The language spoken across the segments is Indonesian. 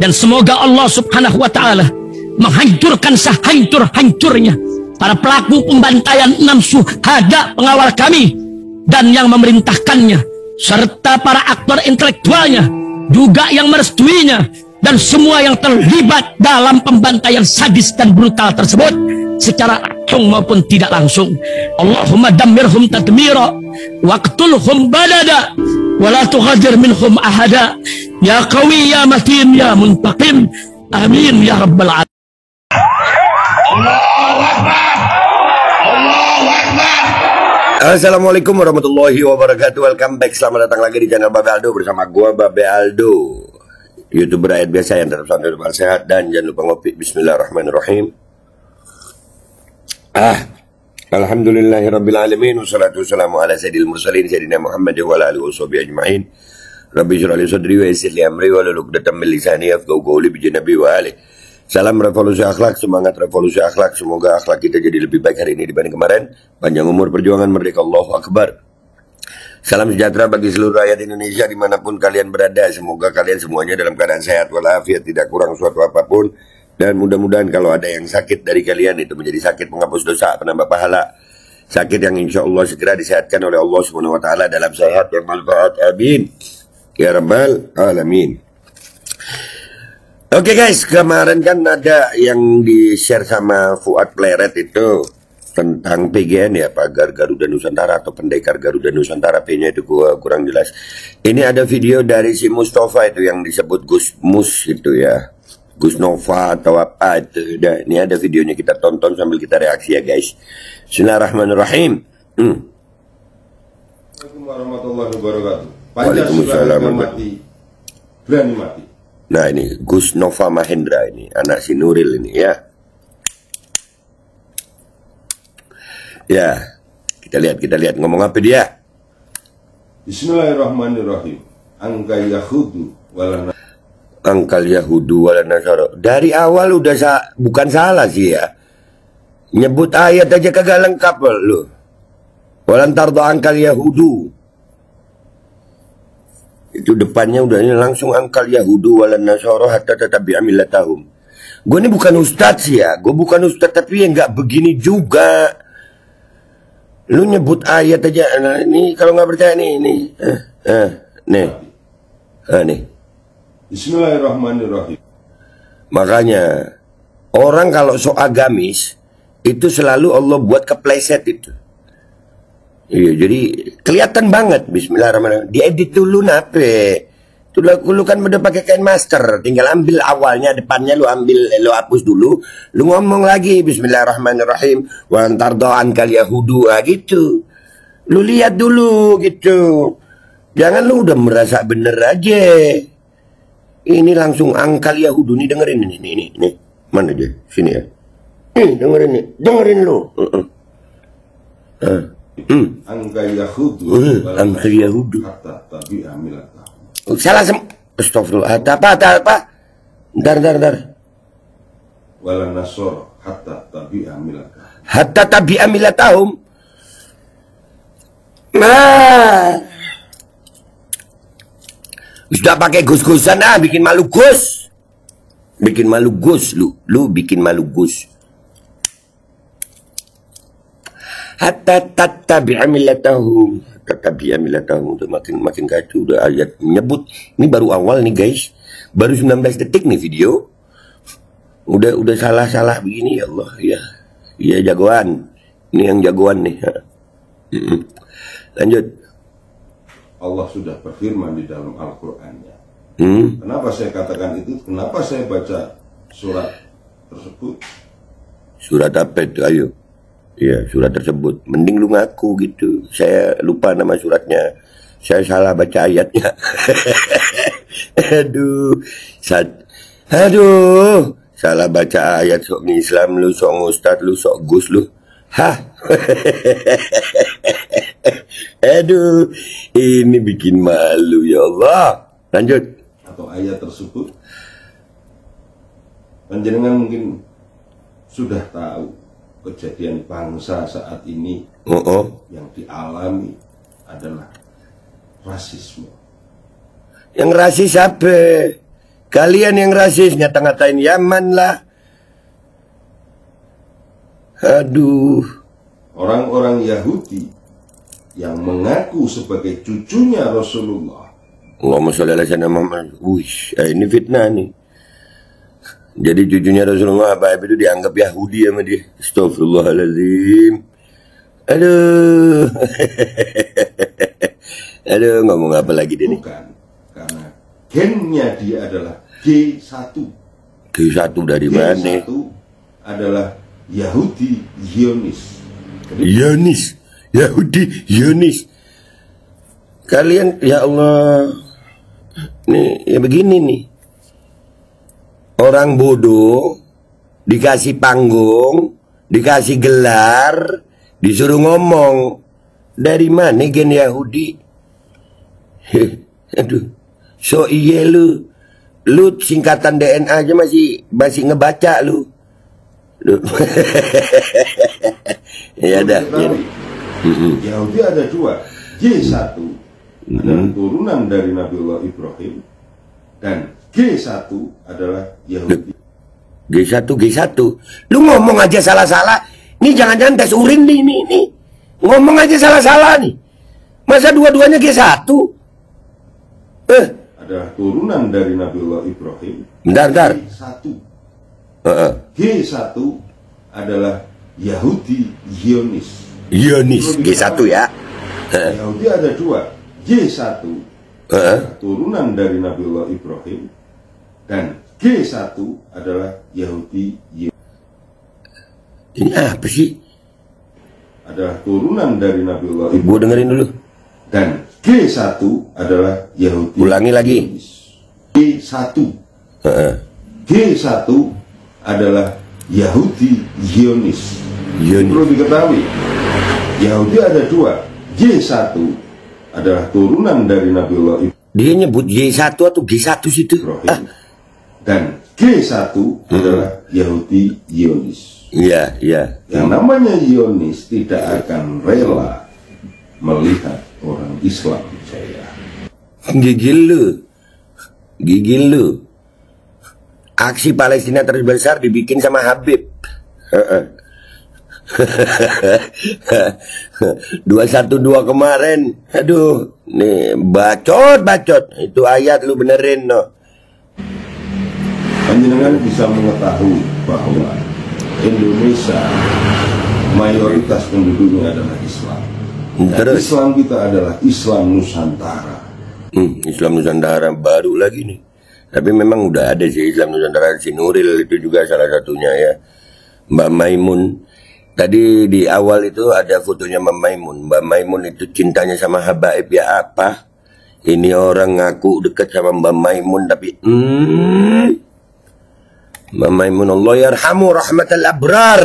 Dan semoga Allah subhanahu wa ta'ala menghancurkan sehancur-hancurnya para pelaku pembantaian 6 syuhada pengawal kami dan yang memerintahkannya, serta para aktor intelektualnya juga yang merestuinya, dan semua yang terlibat dalam pembantaian sadis dan brutal tersebut secara langsung maupun tidak langsung. Allahumma dammirhum tadmira waqtulhum balada wala tughadir minhum ahada ya qawi ya matin ya muntaqim amin ya rabbal alamin. Assalamualaikum warahmatullahi wabarakatuh. Welcome back, selamat datang lagi di channel Babe Aldo bersama gua Babe Aldo, YouTuber rakyat biasa yang tetap santai dan sehat. Dan jangan lupa ngopi. Bismillahirrahmanirrahim. Alhamdulillahirabbil alamin wassalatu wassalamu ala sayyidil mursalin sayyidina Muhammad wa ala alihi washabihi ajmain. Rabbi shrah li sadri wa yassir li amri wa hlul 'uqdatam min lisani yafqahu qawli bi janabi wa ali. Salam revolusi akhlak, semangat revolusi akhlak. Semoga akhlak kita jadi lebih baik hari ini dibanding kemarin. Panjang umur, perjuangan, merdeka, Allahu Akbar. Salam sejahtera bagi seluruh rakyat Indonesia dimanapun kalian berada. Semoga kalian semuanya dalam keadaan sehat walafiat, tidak kurang suatu apapun. Dan mudah-mudahan kalau ada yang sakit dari kalian itu menjadi sakit penghapus dosa, penambah pahala. Sakit yang insya Allah segera disehatkan oleh Allah Subhanahu Wa Taala dalam sehat yang manfaat. Amin ya rabbal alamin. Oke guys, kemarin kan ada yang di-share sama Fuad Pleret itu tentang PGN ya, pagar Garuda Nusantara atau pendekar Garuda Nusantara, P-nya itu gua kurang jelas. Ini ada video dari si Mustafa itu yang disebut Gus Mus itu ya, Gus Nova atau apa itu. Ini ada videonya, kita tonton sambil kita reaksi ya guys. Bismillahirrahmanirrahim. Assalamualaikum warahmatullahi wabarakatuh. Waalaikumsalam. Berani mati. Nah ini Gus Nova Mahendra, ini anak si Nuril ini ya. Ya, kita lihat ngomong apa dia. Bismillahirrahmanirrahim. Angkal Yahudu wala Nasara. Dari awal udah bukan salah sih ya. Nyebut ayat aja kagak lengkap lu. Walan tardo angkal Yahudu. Itu depannya udah langsung angkal Yahudu wala Nasara hatta tatabi'a millatahum. Gue ini bukan ustadz sih ya. Gue bukan ustadz tapi ya nggak begini juga. Lu nyebut ayat aja. Nah, ini kalau nggak percaya nih. Nih. Bismillahirrahmanirrahim. Makanya orang kalau sok agamis itu selalu Allah buat kepleset itu. Iya, jadi kelihatan banget. Bismillahirrahmanirrahim. Diedit dulu nape. Tuh lu kan udah pakai kain master, tinggal ambil awalnya, depannya lu hapus dulu, lu ngomong lagi Bismillahirrahmanirrahim. Wa antardaan kal yahudu gitu. Lu lihat dulu gitu. Jangan lu udah merasa bener aja. Ini langsung angkal Yahudu nih, dengerin ini. Mana dia? Sini ya. Dengerin lu. Angkal Yahudu. Angkal Yahudu. Salah astagfirullah. Apa? Ntar. Wala Nasara hatta tabi'a millatahum. Hatta tabi'a millatahum. Nah. Sudah pakai gus-gusan bikin malu Gus. Bikin malu Gus lu bikin malu Gus. Hatta tattabi'a millatahum. Tattabi'a millatahum itu makin kacau udah ayat menyebut. Ini baru awal nih guys. Baru 19 detik nih video. Udah salah begini ya Allah ya. Iya jagoan. Ini yang jagoan nih. Lanjut. Allah sudah berfirman di dalam Al-Qur'annya. Kenapa saya katakan itu? Kenapa saya baca surat tersebut? Surat apa itu? Ayo. Iya, surat tersebut. Mending lu ngaku gitu. Saya lupa nama suratnya. Saya salah baca ayatnya. Aduh. Salah baca ayat, sok Islam lu, sok ustad lu, sok Gus lu. Hah? Aduh, ini bikin malu ya Allah. Lanjut. Atau ayat tersebut, panjenengan mungkin sudah tahu kejadian bangsa saat ini yang dialami adalah rasisme. Yang rasis apa? Kalian yang rasis ngata-ngatain Yaman lah. Aduh. Orang-orang Yahudi yang mengaku sebagai cucunya Rasulullah. Allahumma sholli ala sayyidina Muhammad. Wih, ini fitnah nih. Jadi cucunya Rasulullah Habib itu dianggap Yahudi sama dia. Astagfirullahaladzim. Aduh. Aduh, ngomong apa lagi dia nih? Bukan, karena gennya dia adalah G1. G1 dari mana? G1 adalah Yahudi Zionis. Zionis, Yahudi Zionis. Kalian, ya Allah, nih ya begini nih. Orang bodoh dikasih panggung, dikasih gelar, disuruh ngomong. Dari mana gen Yahudi? Aduh, so iya lu singkatan DNA aja masih ngebaca lu. Ya dah. Yahudi ada dua. G1 adalah turunan dari Nabiullah Ibrahim, dan G1 adalah Yahudi. G1. Lu ngomong aja salah-salah. Nih jangan-jangan tes urin nih. Ngomong aja salah-salah nih. Masa dua-duanya G1? Adalah turunan dari Nabiullah Ibrahim. Bentar. G1 adalah Yahudi Zionis. Zionis G1 ya. Yahudi ada dua. G1 turunan dari Nabiullah Ibrahim, dan G1 adalah Yahudi Zionis. Ini apa sih? Adalah turunan dari Nabiullah Ibrahim. Gue dengerin dulu. Dan G1 adalah Yahudi. Ulangi lagi. G1. G1 adalah Yahudi Zionis. Perlu diketahui, Yahudi ada dua. G1 adalah turunan dari Nabiullah Ibrahim. Dia nyebut G1 atau G1 situ. Dan G1 adalah Yahudi Zionis. Iya. Yang namanya Zionis tidak akan rela melihat orang Islam jaya. Gigil lu. Aksi Palestina terbesar dibikin sama Habib. 212 kemarin. Aduh, nih bacot. Itu ayat lu benerin no. Panjenengan bisa mengetahui bahwa Indonesia mayoritas penduduknya adalah Islam. Dan Islam kita adalah Islam Nusantara. Islam Nusantara baru lagi nih. Tapi memang udah ada sih Islam Nusantara. Si Nuril itu juga salah satunya ya. Mbak Maimun. Tadi di awal itu ada fotonya Mbak Maimun. Mbak Maimun itu cintanya sama Habaib ya apa? Ini orang ngaku dekat sama Mbak Maimun tapi Mbak Maimun Allah yarhamu rahmatal abrar.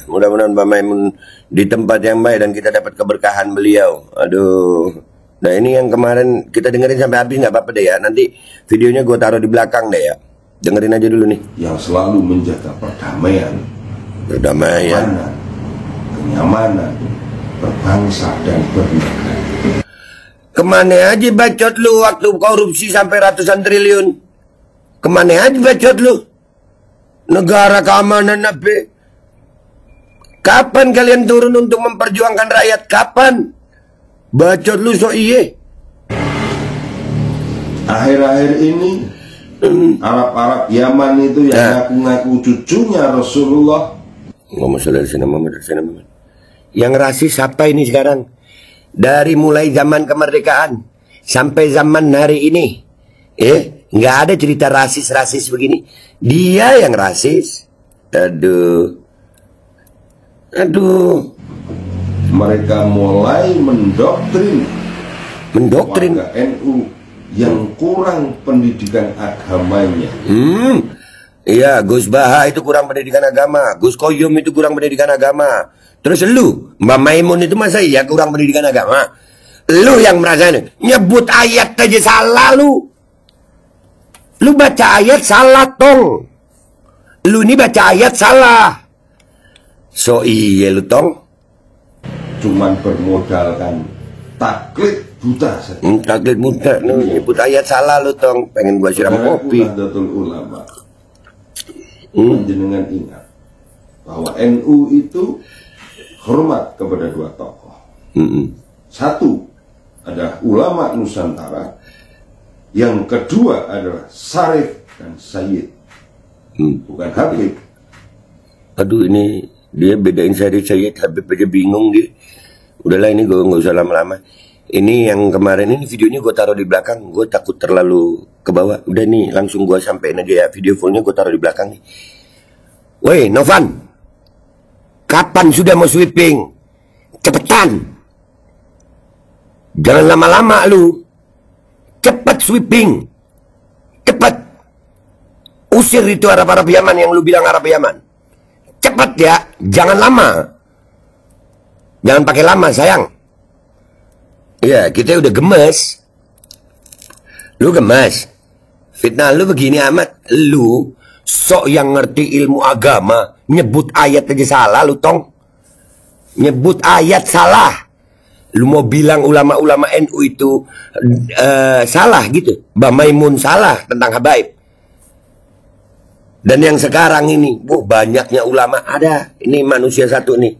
Mudah-mudahan Mbak Maimun di tempat yang baik dan kita dapat keberkahan beliau. Aduh. Nah ini yang kemarin kita dengerin sampai habis nggak apa-apa deh ya. Nanti videonya gue taruh di belakang deh ya. Dengerin aja dulu nih. Yang selalu menjaga perdamaian, kenyamanan, berbangsa dan bernegara. Kemana aja bacot lu waktu korupsi sampai ratusan triliun? Kemana aja bacot lu? Negara keamanan apa? Kapan kalian turun untuk memperjuangkan rakyat? Kapan? Bacot lu so iye. Akhir-akhir ini Arab-Arab Yaman itu yang ngaku-ngaku cucunya Rasulullah. Allahumma sholli ala sayyidina Muhammad. Yang rasis siapa ini sekarang? Dari mulai zaman kemerdekaan sampai zaman hari ini, nggak ada cerita rasis begini. Dia yang rasis. Aduh. Mereka mulai mendoktrin warga NU yang kurang pendidikan agamanya. Iya, Gus Baha itu kurang pendidikan agama, Gus Koyum itu kurang pendidikan agama. Terus lu, Mbak Maimun itu masa iya kurang pendidikan agama? Lu yang merasa nyebut ayat aja salah lu. Lu baca ayat salah tong. Lu ini baca ayat salah. So iya lu tong. Cuman bermodalkan taklid buta saja. Taklid buta, nyebut ayat salah lu tong, pengen gua siram kopi. Nahdlatul Ulama. Jenengan ingat bahwa NU itu hormat kepada dua tokoh. Satu adalah ulama Nusantara, yang kedua adalah Syarif dan Sayyid, bukan Habib. Aduh, ini dia bedain Syarif Sayyid, Habib aja bingung dia. Udahlah, ini gue nggak usah lama-lama. Ini yang kemarin ini videonya gue taruh di belakang, gue takut terlalu ke bawah. Udah nih, langsung gue sampein aja ya, video fullnya gue taruh di belakang nih. Woi Novan, kapan sudah mau sweeping? Cepetan, jangan lama-lama lu. Cepet sweeping, cepet. Usir itu Arab-Arab Yaman yang lu bilang Arab Yaman. Cepet ya, jangan lama. Jangan pakai lama sayang. Ya, kita udah gemes. Lu gemes. Fitnah lu begini amat. Lu sok yang ngerti ilmu agama, nyebut ayat aja salah lu tong. Nyebut ayat salah. Lu mau bilang ulama-ulama NU itu salah gitu. Mbah Maimun salah tentang habaib. Dan yang sekarang ini, banyaknya ulama ada. Ini manusia satu nih.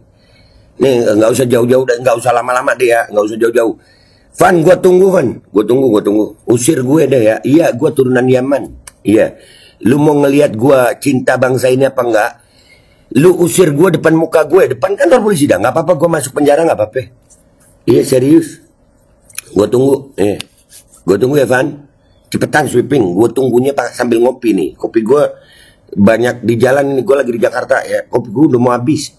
Nih nggak usah jauh-jauh, nggak usah lama-lama deh ya, nggak usah jauh-jauh. Van, gue tunggu Van, gue tunggu. Usir gue deh ya. Iya, gue turunan Yaman. Iya. Lu mau ngelihat gue cinta bangsa ini apa enggak? Lu usir gue depan muka gue, depan kantor polisi dah. Nggak apa-apa, gue masuk penjara nggak apa-apa. Iya serius. Gue tunggu. Gue tunggu ya Van. Cepetan sweeping. Gue tunggunya sambil ngopi nih. Kopi gue banyak di jalan ini. Gue lagi di Jakarta ya. Kopi gue udah mau habis.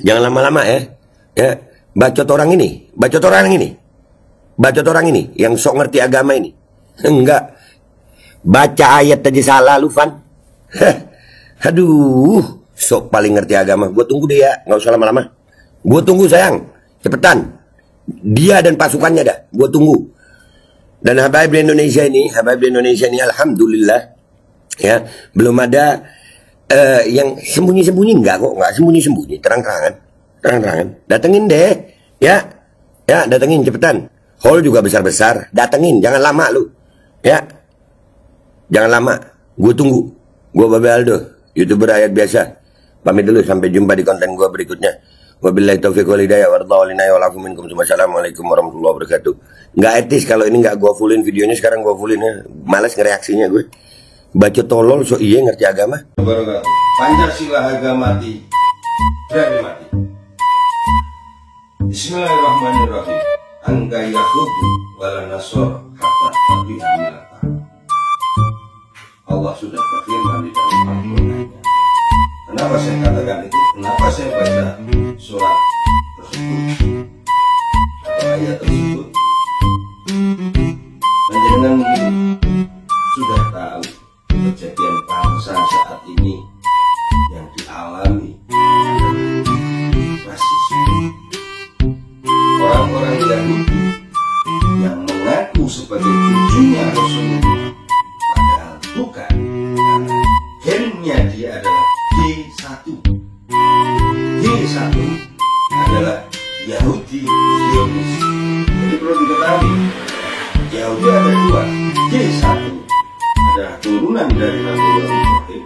Jangan lama-lama ya. Ya. Bacot orang ini yang sok ngerti agama ini. Enggak. Baca ayat aja salah lu Van. Aduh, sok paling ngerti agama. Gue tunggu deh ya, nggak usah lama-lama. Gue tunggu sayang, cepetan. Dia dan pasukannya dah, gue tunggu. Dan habaib di Indonesia ini alhamdulillah ya, belum ada yang sembunyi-sembunyi, enggak kok, enggak sembunyi-sembunyi, terang-terangan. Datengin deh, ya, datengin cepetan. Hall juga besar-besar, datengin, jangan lama lu, ya, jangan lama. Gue tunggu. Gue Babe Aldo, YouTuber rakyat biasa. Pamit dulu, sampai jumpa di konten gue berikutnya. Wabillahi taufiq wal hidayah warahmatullahi wabarakatuh. Wassalamualaikum warahmatullahi wabarakatuh. Nggak etis kalau ini nggak gue fullin videonya, sekarang gue fullin ya. Males ngereaksinya gue. Baca tolol so iya ngerti agama. Pancasila harga mati, berani mati. Bismillahirrahmanirrahim. Angka yahudu wala nasor hatta tabiha milata. Allah sudah berfirman di dalam Al-Qur'annya. Kenapa saya katakan itu? Kenapa saya baca surat tersebut atau ayat tersebut? Menjenengan mungkin sudah tahu kejadian bangsa saat ini yang dialami rasisme. Orang-orang Yahudi yang mengaku sebagai cucunya Rasulullah, padahal bukan, karena gennya dia adalah G1. G1 adalah Yahudi Zionis. Jadi perlu diketahui, Yahudi ada dua. G1 adalah turunan dari Nabi Ibrahim,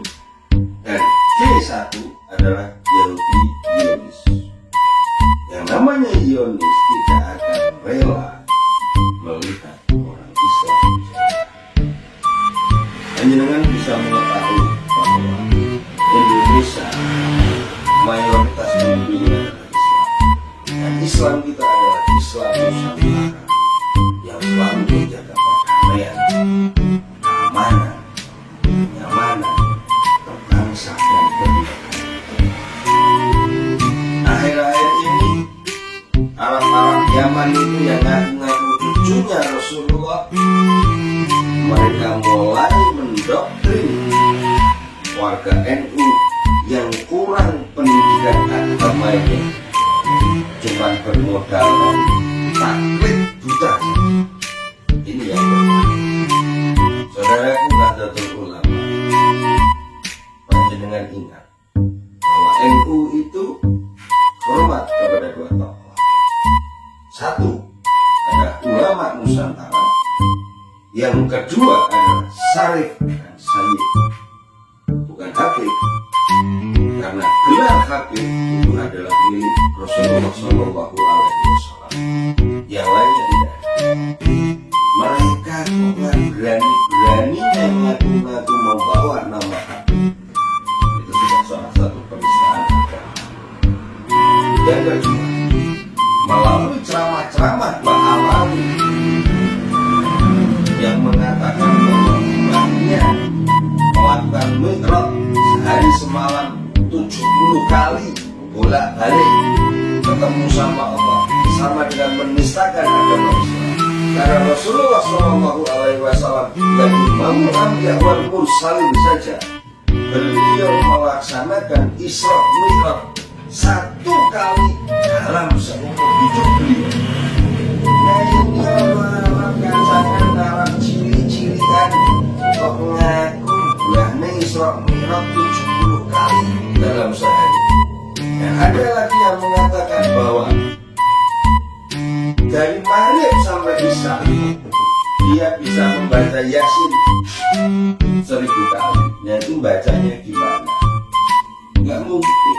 dan G1 adalah Yahudi Zionis. Yang namanya Zionis tidak akan rela melihat orang Islam. Panjenengan bisa mengetahui bahwa Indonesia mayoritas penduduknya adalah Islam, dan Islam kita adalah Islam Nusantara yang selalu menjaga perdamaian, keamanan, kenyamanan, berbangsa dan bernegara. Akhir-akhir ini Arab-Arab Yaman itu yang ngaku-ngaku cucunya Rasulullah, mereka mulai mendoktrin warga NU yang kurang pendidikan agamanya, cuma bermodalkan taklid buta. Ini yang berbahaya. Saudaraku Nahdlatul Ulama, panjenengan ingat bahwa NU itu hormat kepada dua tokoh. Satu kedua adalah Syarif dan Sayyid, bukan Habib. Karena gelar Habib itu adalah milik Rasulullah Shallallahu Alaihi Wasallam. Yang lainnya tidak. Mereka bukan berani-beraninya mengaku-ngaku membawa nama Habib. Itu sudah salah satu penistaan agama. Yang kedua, melalui ceramah-ceramah Pak Alawi yang mengatakan bahwa umatnya melakukan mi'raj sehari semalam 70 kali bolak-balik ketemu sama Allah, sama dengan menistakan agama Islam. Karena Rasulullah Shallallahu Alaihi Wasallam dan Imamul Anbiya wal Mursalin saja, beliau melaksanakan Isra Mi'raj 1 kali dalam seumur hidup beliau. Nah ini orang kancangan dalam ciri-cirian kok mengaku buahnya Isra Mi'raj 70 kali dalam sehari. Nah, ada lagi yang mengatakan bahwa dari maghrib sampai isya dia bisa membaca Yasin 1000 kali. Nah itu bacanya gimana? Nggak mungkin.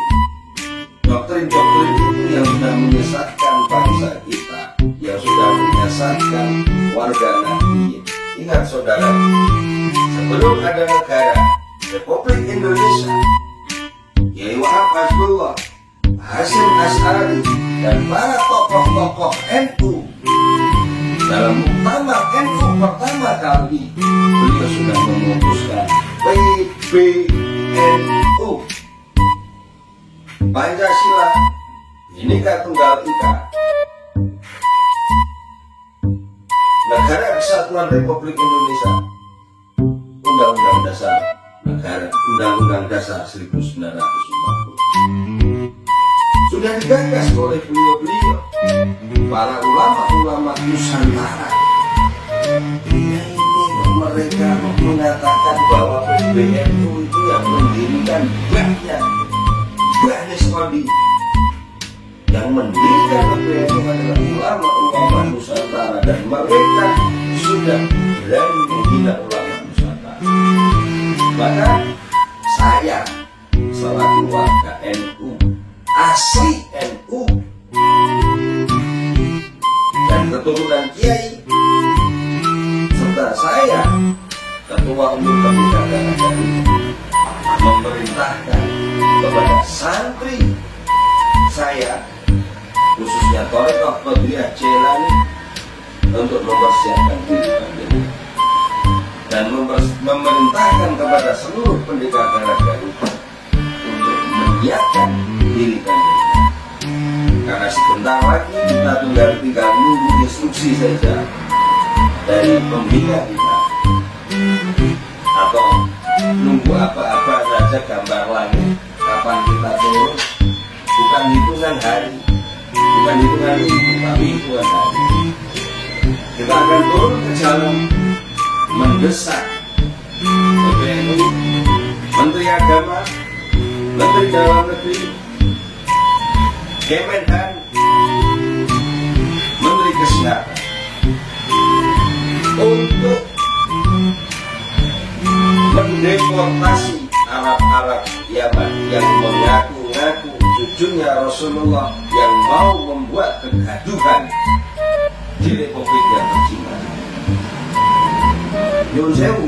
Doktrin-doktrin itu yang sudah menyesatkan bangsa kita, yang sudah menyesatkan warga Nahdliyin. Ingat saudara, sebelum ada negara Republik Indonesia, Kiai Wahab Hasbullah, Hasyim Asy'ari, dan para tokoh-tokoh NU dalam muktamar NU pertama kali, beliau sudah memutuskan PBNU, Pancasila, Bhinneka Tunggal Ika, Negara Kesatuan Republik Indonesia, Undang-Undang Dasar Negara, Undang-Undang Dasar 1940. Sudah digagas oleh beliau-beliau, para ulama-ulama Nusantara. Ini mereka mengatakan bahwa PBNU itu yang mendirikan banyak sekali. Yang mendirikan PBNU adalah ulama-ulama Nusantara, dan mereka sudah berani menghina ulama Nusantara. Maka saya selaku warga NU, asli NU dan keturunan Kiai, serta saya ketua umum Pemuda NU, memerintahkan kepada santri saya, khususnya Thariqah Qadiriyah Jailani, untuk mempersiapkan diri dan memerintahkan kepada seluruh pendekar darah Garut untuk menyiapkan diri kami. Karena sebentar lagi kita tinggal nunggu instruksi saja dari pembina kita, atau nunggu apa-apa saja gambar langit kapan kita turun. Bukan hitungan hari, bukan hitungan minggu, tapi hitungan hari. Kita akan turun ke jalan mendesak PBNU, Menteri Agama, Menteri Dalam Negeri, Kemenhan, Menteri Kesehatan, untuk mendeportasi Arab-Arab Yaman yang mengaku-ngaku cucunya Rasulullah yang mau membuat kegaduhan di Republik yang tercinta. Nyun sewu,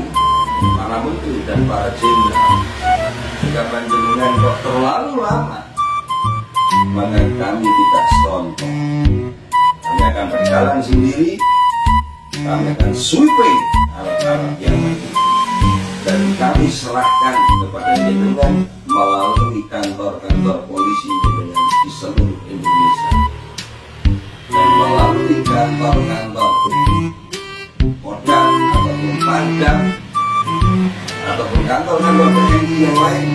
para menteri dan para jenderal, jika panjenengan kok terlalu lama, maka kami tidak stontok. Kami akan berjalan sendiri, kami akan sweeping Arab-Arab Yaman, dan kami serahkan kepada jenengan melalui kantor-kantor polisi jenengan di seluruh Indonesia, dan melalui kantor-kantor Kodam ataupun Pangdam ataupun kantor-kantor TNI yang lain